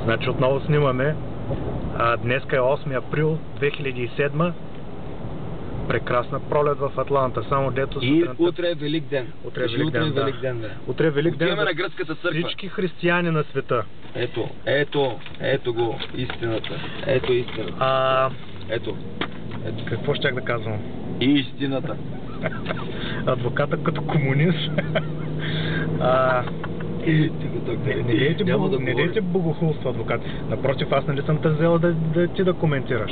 Значи отново снимаме. Днеска е 8 април 2007. Прекрасна пролет в Атланта. Само дето и утре е Велик ден. Утре е Велик ден, да. Утре е Велик ден на гръцката църква. Всички християни на света. Ето го, истината. Ето истината. Ето. Какво щях да казвам? Истината. Адвоката като комунист. Не дейте богохулство, адвокат. Напротив, аз нали съм те взела ти да коментираш.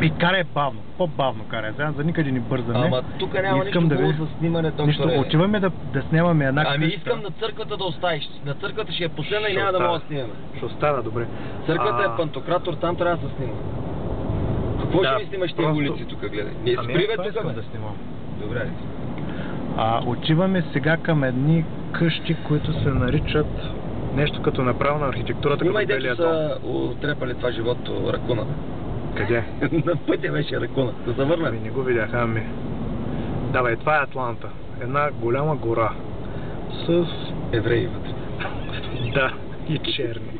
И карай бавно, по-бавно карай, за никъде не бързаме. Ама тук няма нищо хубаво за снимане, доктор. Отиваме да снимаме една къща. Ами искам на църквата да оставиш. На църквата ще е последна и няма да мога да снимаме. Ще остава, добре. Църквата е пантократор, там трябва да се снима. Какво ще ми снимаш тия улици тук, гледай? Спри бе тук, да снимам. Добре. Отиваме сега към едни къщи, които се наричат нещо като направо на архитектурата като Белия дом. Има и дето са отрепали това живото ракуна. Къде? На пътя беше ракуна. Да се върнем. Не го видях, Давай, това е Атланта. Една голяма гора. С евреи вътре. Да, и черни.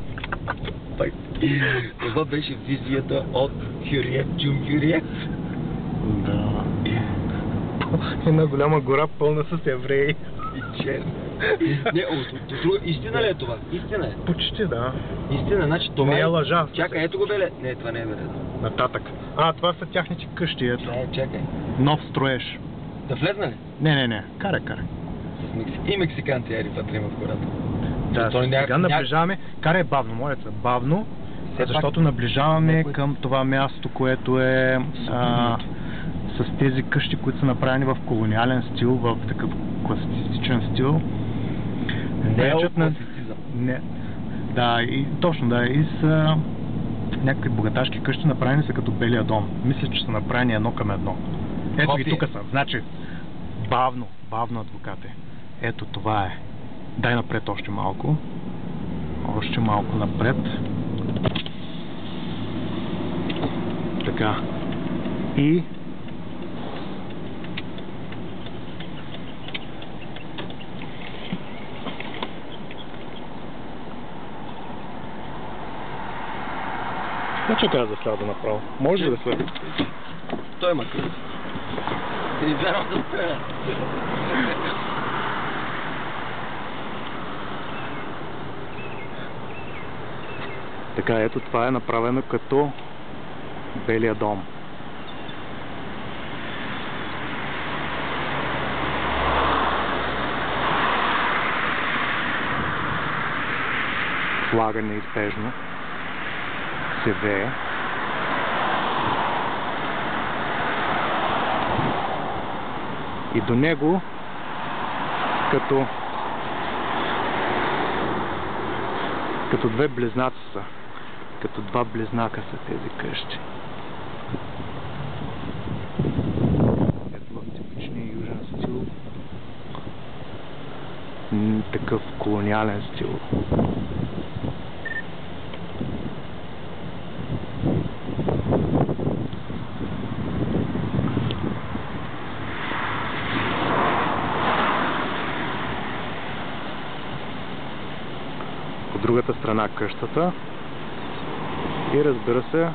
Това беше визията от Джум Хюриет. Да. Една голяма гора пълна с евреи. И черни. Истина ли е това? Истина е. Почти, да. Истина, значи това не е лъжа. Чакай, ето го беле. Не, това не е беле. Нататък. Това са тяхните къщи, ето. Чакай. Нов строеж. Да влезна ли? Не. Карай. И мексиканци вътре има в гората. Да, сега наближаваме. Карай бавно, моля се. Бавно, защото наближаваме към това място, което е с тези къщи, които са направени в колониален стил, в такъв класицистичен стил. Неокласицизъм. Да, и точно, да. И са някакви богаташки къщи, направени са като Белия дом. Мисля, че са направени едно към едно. Ето ги тук са. Значи, бавно, адвокате. Ето това е. Дай напред още малко. Още малко напред. Така. И чакай да сляда направо. Може ли да свети? Той има къс. И вземам да стреля. Така, ето това е направено като Белия дом. Флага неизбежно се вее. И до него като две близнаци са. Като два близнака са тези къщи. Ето в типичния южен стил. Такъв колониален стил. От другата страна къщата и разбира се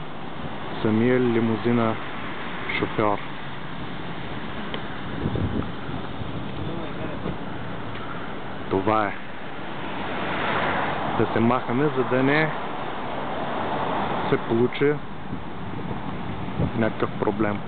самия лимузина шофьор. Това е. Да се махаме, за да не се получи някакъв проблем.